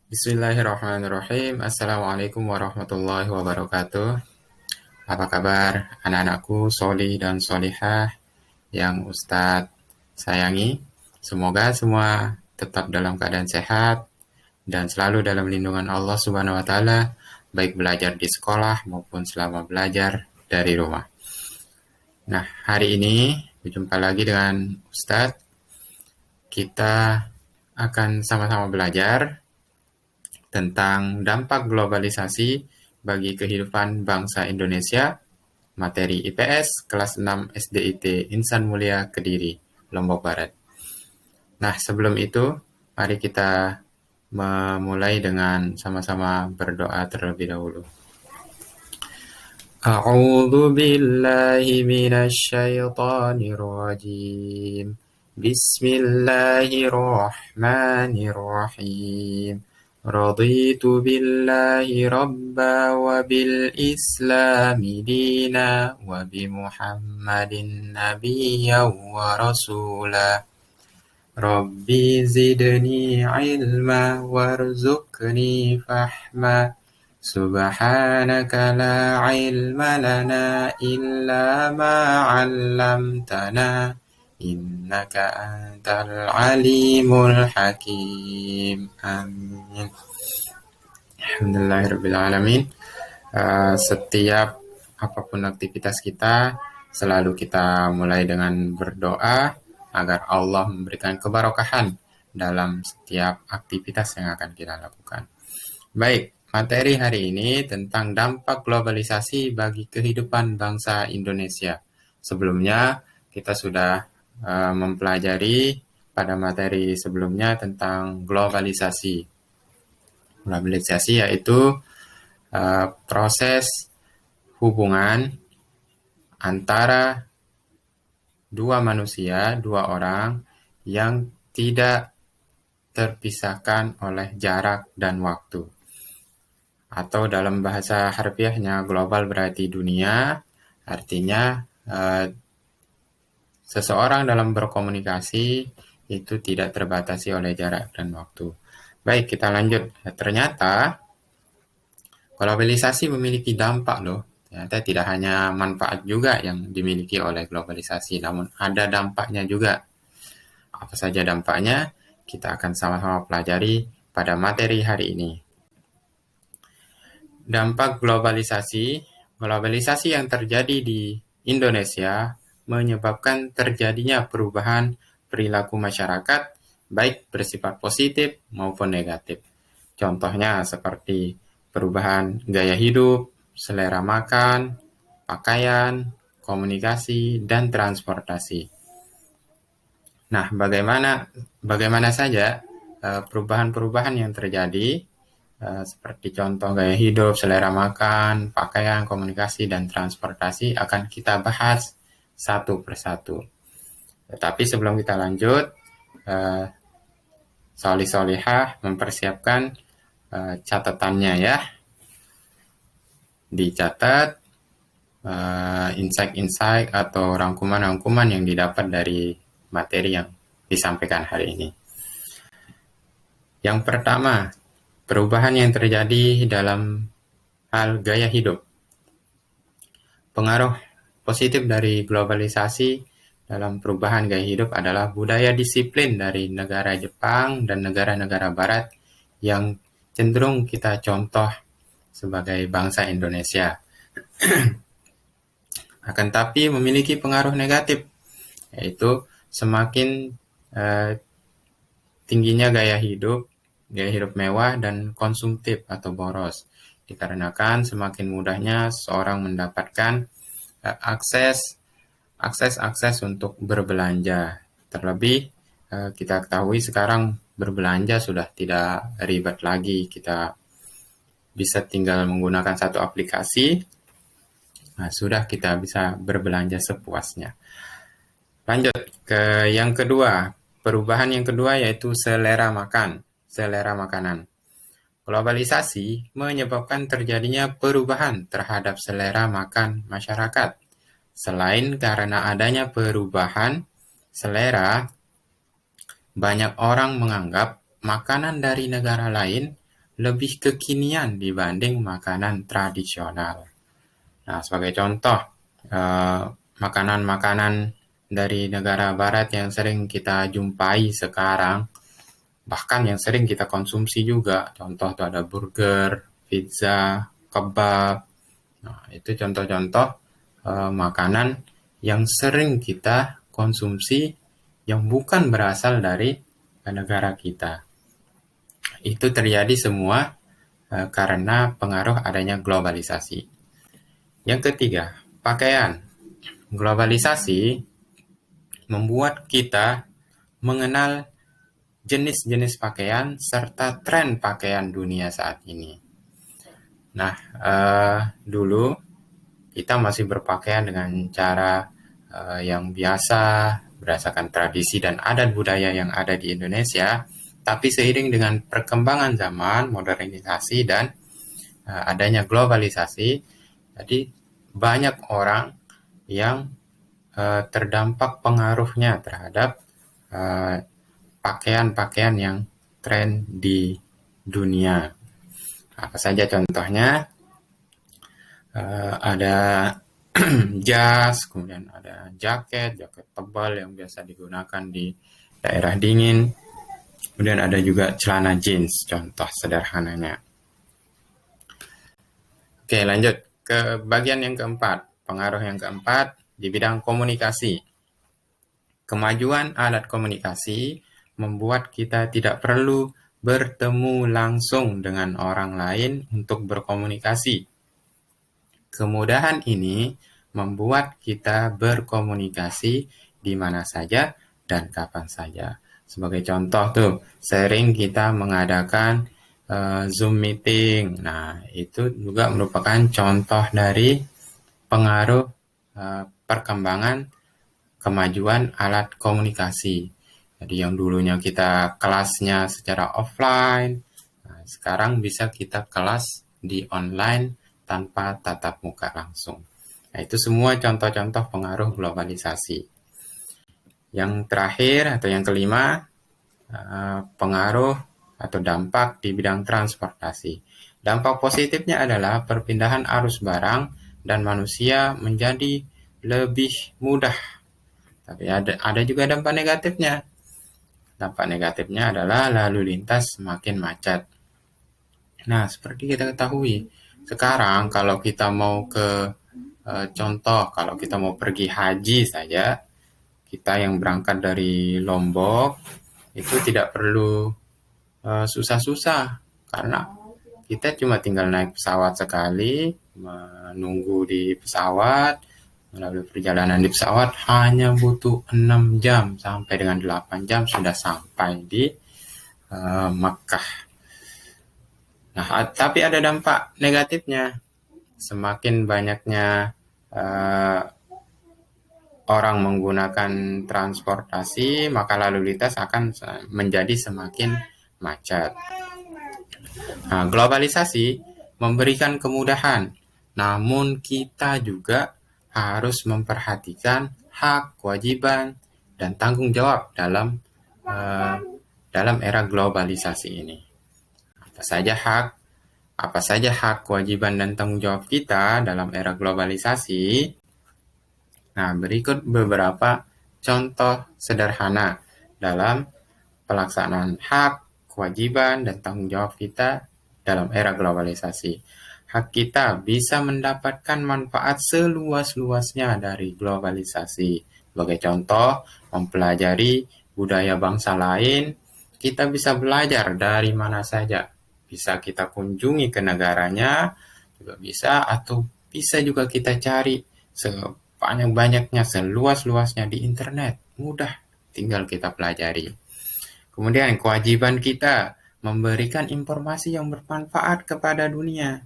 Bismillahirrahmanirrahim. Assalamualaikum warahmatullahi wabarakatuh. Apa kabar anak-anakku, Soli dan Solihah yang Ustadz sayangi? Semoga semua tetap dalam keadaan sehat dan selalu dalam lindungan Allah Subhanahu wa Ta'ala, baik belajar di sekolah maupun selama belajar dari rumah. Nah, hari ini berjumpa lagi dengan Ustadz. Kita akan sama-sama belajar tentang dampak globalisasi bagi kehidupan bangsa Indonesia, materi IPS kelas 6 SDIT Insan Mulia Kediri, Lombok Barat. Nah, sebelum itu, mari kita memulai dengan sama-sama berdoa terlebih dahulu. A'udzu billahi minasy syaithanir rajim. Bismillahirrahmanirrahim. Raditu billahi rabba wa bil islami dina wa bi Muhammadin nabiyyan wa rasula. Rabbi zidni ilma warzuqni fahma. Subhanaka la ilma lana illa ma 'allamtana. Innaka antal alimul hakim. Amin. Alhamdulillahirrabbilalamin. Setiap apapun aktivitas kita, selalu kita mulai dengan berdoa agar Allah memberikan keberkahan dalam setiap aktivitas yang akan kita lakukan. Baik, materi hari ini tentang dampak globalisasi bagi kehidupan bangsa Indonesia. Sebelumnya, kita sudah mempelajari pada materi sebelumnya tentang globalisasi. Globalisasi yaitu proses hubungan antara dua manusia, dua orang yang tidak terpisahkan oleh jarak dan waktu. Atau dalam bahasa harfiahnya, global berarti dunia, artinya seseorang dalam berkomunikasi itu tidak terbatasi oleh jarak dan waktu. Baik, kita lanjut. Ternyata globalisasi memiliki dampak loh. Ternyata tidak hanya manfaat juga yang dimiliki oleh globalisasi, namun ada dampaknya juga. Apa saja dampaknya? Kita akan sama-sama pelajari pada materi hari ini. Dampak globalisasi. Globalisasi yang terjadi di Indonesia menyebabkan terjadinya perubahan perilaku masyarakat, baik bersifat positif maupun negatif. Contohnya seperti perubahan gaya hidup, selera makan, pakaian, komunikasi, dan transportasi. Nah, bagaimana saja perubahan-perubahan yang terjadi, seperti contoh gaya hidup, selera makan, pakaian, komunikasi, dan transportasi akan kita bahas satu persatu. Tetapi sebelum kita lanjut, Solihah mempersiapkan catatannya ya. Dicatat insight-insight atau rangkuman-rangkuman yang didapat dari materi yang disampaikan hari ini. Yang pertama, perubahan yang terjadi dalam hal gaya hidup. Pengaruh positif dari globalisasi dalam perubahan gaya hidup adalah budaya disiplin dari negara Jepang dan negara-negara Barat yang cenderung kita contoh sebagai bangsa Indonesia. Akan tapi memiliki pengaruh negatif, yaitu semakin tingginya gaya hidup mewah dan konsumtif atau boros, dikarenakan semakin mudahnya seorang mendapatkan akses untuk berbelanja. Terlebih kita ketahui sekarang berbelanja sudah tidak ribet lagi, kita bisa tinggal menggunakan satu aplikasi, sudah kita bisa berbelanja sepuasnya. Lanjut ke yang kedua, perubahan yang kedua yaitu selera makanan. Globalisasi menyebabkan terjadinya perubahan terhadap selera makan masyarakat. Selain karena adanya perubahan selera, banyak orang menganggap makanan dari negara lain lebih kekinian dibanding makanan tradisional. Nah, sebagai contoh, makanan-makanan dari negara barat yang sering kita jumpai sekarang, bahkan yang sering kita konsumsi juga, contoh tuh ada burger, pizza, kebab. Nah, itu contoh-contoh makanan yang sering kita konsumsi yang bukan berasal dari negara kita. Itu terjadi semua karena pengaruh adanya globalisasi. Yang ketiga, pakaian. Globalisasi membuat kita mengenal jenis-jenis pakaian serta tren pakaian dunia saat ini. Nah, dulu kita masih berpakaian dengan cara yang biasa, berdasarkan tradisi dan adat budaya yang ada di Indonesia, tapi seiring dengan perkembangan zaman, modernisasi, dan adanya globalisasi, jadi banyak orang yang terdampak pengaruhnya terhadap pakaian-pakaian yang tren di dunia. Apa saja contohnya? Ada jas, kemudian ada jaket tebal yang biasa digunakan di daerah dingin. Kemudian ada juga celana jeans, contoh sederhananya. Oke, lanjut ke bagian yang keempat. Pengaruh yang keempat di bidang komunikasi. Kemajuan alat komunikasi membuat kita tidak perlu bertemu langsung dengan orang lain untuk berkomunikasi. Kemudahan ini membuat kita berkomunikasi di mana saja dan kapan saja. Sebagai contoh tuh, sering kita mengadakan Zoom meeting. Nah, itu juga merupakan contoh dari pengaruh perkembangan kemajuan alat komunikasi. Jadi yang dulunya kita kelasnya secara offline, nah, sekarang bisa kita kelas di online tanpa tatap muka langsung. Nah, itu semua contoh-contoh pengaruh globalisasi. Yang terakhir atau yang kelima, pengaruh atau dampak di bidang transportasi. Dampak positifnya adalah perpindahan arus barang dan manusia menjadi lebih mudah. Tapi ada juga dampak negatifnya. Dampak negatifnya adalah lalu lintas semakin macet. Nah, seperti kita ketahui, sekarang kalau kita mau ke contoh, kalau kita mau pergi haji saja, kita yang berangkat dari Lombok, itu tidak perlu susah-susah, karena kita cuma tinggal naik pesawat sekali, menunggu di pesawat, melalui perjalanan di pesawat hanya butuh 6 jam sampai dengan 8 jam sudah sampai di Makkah. Nah, tapi ada dampak negatifnya. Semakin banyaknya orang menggunakan transportasi, maka lalu lintas akan menjadi semakin macet. Nah, globalisasi memberikan kemudahan, namun kita juga harus memperhatikan hak, kewajiban, dan tanggung jawab dalam era globalisasi ini. Apa saja hak, kewajiban, dan tanggung jawab kita dalam era globalisasi? Nah, berikut beberapa contoh sederhana dalam pelaksanaan hak, kewajiban, dan tanggung jawab kita dalam era globalisasi. Hak kita bisa mendapatkan manfaat seluas-luasnya dari globalisasi. Sebagai contoh, mempelajari budaya bangsa lain, kita bisa belajar dari mana saja. Bisa kita kunjungi ke negaranya, juga bisa, atau bisa juga kita cari sebanyak-banyaknya, seluas-luasnya di internet. Mudah, tinggal kita pelajari. Kemudian kewajiban kita memberikan informasi yang bermanfaat kepada dunia.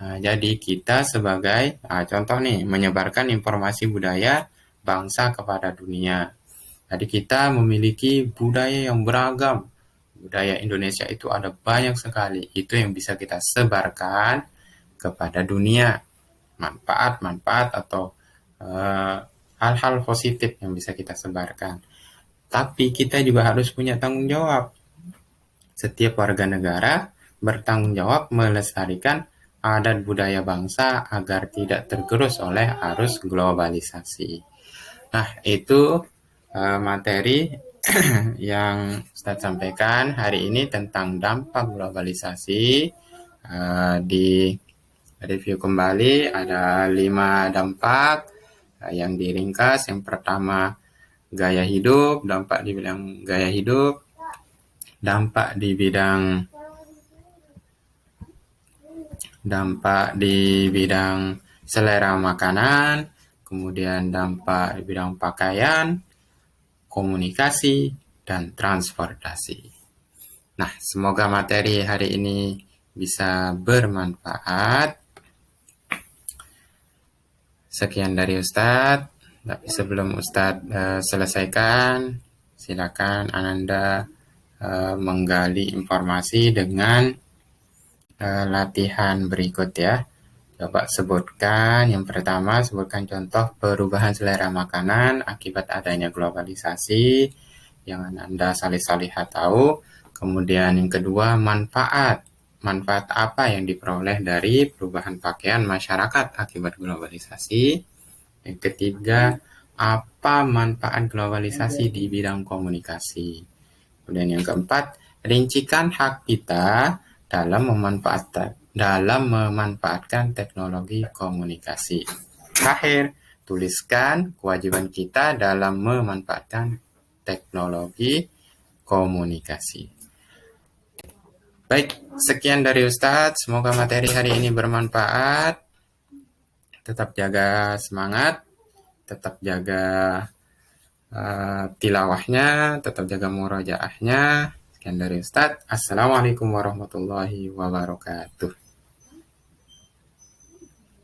Nah, jadi kita sebagai contoh nih, menyebarkan informasi budaya bangsa kepada dunia. Jadi kita memiliki budaya yang beragam. Budaya Indonesia itu ada banyak sekali. Itu yang bisa kita sebarkan kepada dunia. Manfaat-manfaat atau hal-hal positif yang bisa kita sebarkan. Tapi kita juga harus punya tanggung jawab. Setiap warga negara bertanggung jawab melestarikan adat budaya bangsa agar tidak tergerus oleh arus globalisasi. Nah, itu materi yang Ustadz sampaikan hari ini tentang dampak globalisasi. Di review kembali ada 5 dampak yang diringkas. Yang pertama, gaya hidup, dampak di bidang gaya hidup, dampak di bidang selera makanan, kemudian dampak di bidang pakaian, komunikasi, dan transportasi. Nah, semoga materi hari ini bisa bermanfaat. Sekian dari Ustadz. Tapi sebelum Ustadz selesaikan, silakan Ananda menggali informasi dengan latihan berikut ya. Coba sebutkan, yang pertama sebutkan contoh perubahan selera makanan akibat adanya globalisasi yang Anda salih-salihah tahu. Kemudian yang kedua, manfaat apa yang diperoleh dari perubahan pakaian masyarakat akibat globalisasi. Yang ketiga, apa manfaat globalisasi di bidang komunikasi. Kemudian yang keempat, rincikan hak kita dalam memanfaatkan teknologi komunikasi. Terakhir, tuliskan kewajiban kita dalam memanfaatkan teknologi komunikasi. Baik, sekian dari Ustadz. Semoga materi hari ini bermanfaat. Tetap jaga semangat, tetap jaga tilawahnya, tetap jaga murojaahnya. Sekian dari Ustadz. Assalamualaikum warahmatullahi wabarakatuh.